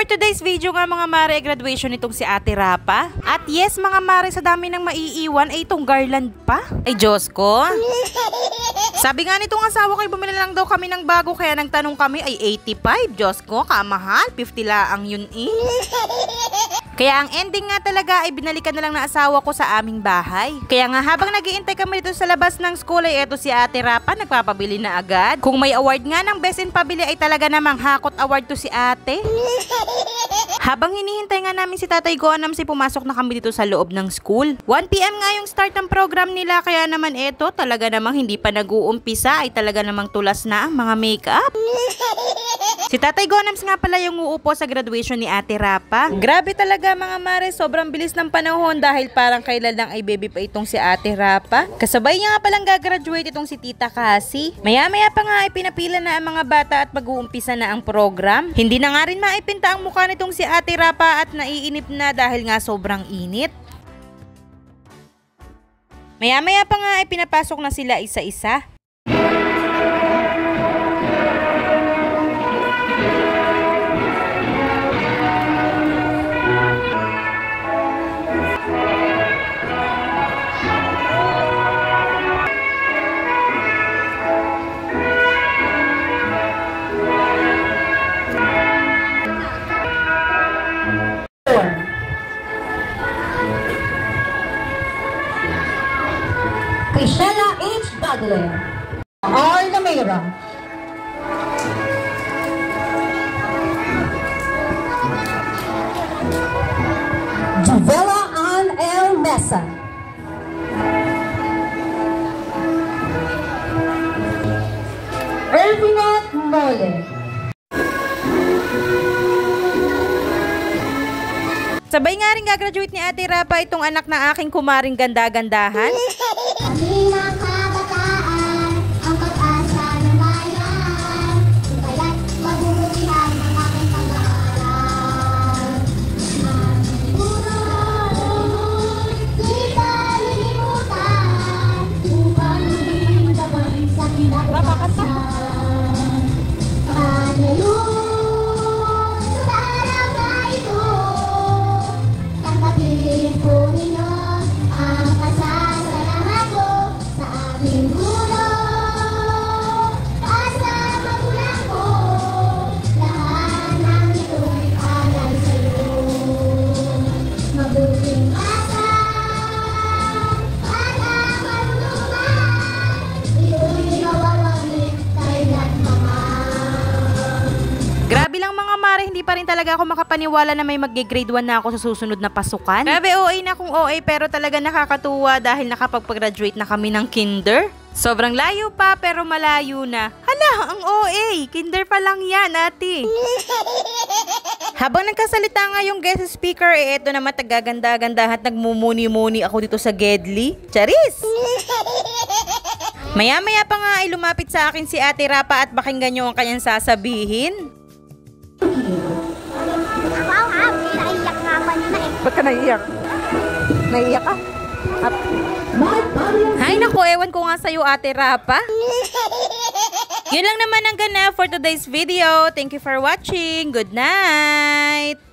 today's video nga mga mare, graduation nitong si Ate Rapa. At yes mga mare, sa dami ng maiiwan ay itong garland pa. Ay Diyos ko. Sabi nga nitong asawa ko, bumili lang daw kami ng bago, kaya nang tanong kami ay 85. Diyos ko, kamahal, 50 laang yun eh. Kaya ang ending nga talaga ay binalikan na lang ng asawa ko sa aming bahay. Kaya nga habang nag-iintay kami dito sa labas ng school ay eto si Ate Rapa nagpapabili na agad. Kung may award nga ng best in pabili ay talaga namang hakot award to si ate. Habang hinihintay nga namin si Tatay Gonam, si pumasok na kami dito sa loob ng school. 1 PM nga yung start ng program nila, kaya naman eto talaga namang hindi pa nag-uumpisa ay talaga namang tulas na ang mga makeup. Si Tatay Gonams nga pala yung uupo sa graduation ni Ate Rapa. Grabe talaga mga mare, sobrang bilis ng panahon dahil parang kailan lang ay baby pa itong si Ate Rapa. Kasabay niya nga palang gagraduate itong si Tita Cassie. Maya-maya pa nga ay pinapila na ang mga bata at mag-uumpisa na ang program. Hindi na nga rin maipinta ang mukha nitong si Ate Rapa at naiinip na dahil nga sobrang init. Maya-maya pa nga ay pinapasok na sila isa-isa. Chrisella H. Dudley, R. Namera, Juvela Ann L. Mesa, Ervinet Mole. Sabay nga rin gagraduate ni Ate Rapa itong anak na aking kumaring ganda-gandahan. Kami mga kabataan, ang pag-asa ng bayan, kaya't magbubutihan ang aking pag-aaral. Puro, di kalilimutan, upang hindi magabay sa kinabukasan. Grabe lang mga mare, hindi pa rin talaga ako makapaniwala na may mag-grade 1 na ako sa susunod na pasukan. Grabe OA na kung OA, pero talaga nakakatuwa dahil nakapag-graduate na kami ng kinder. Sobrang layo pa pero malayo na. Hala, ang OA, kinder pa lang yan ate. Habang nagkasalita nga yung guest speaker, eto naman tagaganda-ganda at nagmumuni-muni ako dito sa Gedli. Charis! Maya-maya pa nga ay lumapit sa akin si Ate Rapa at pakinggan nyo ang kanyang sasabihin. Wow, naiiyak nga pa niya na eh. Ba't ka naiiyak? Naiiyak ka? Hay naku, ewan ko nga sa'yo Ate Rapa. Yun lang naman ang ganap for today's video. Thank you for watching. Good night!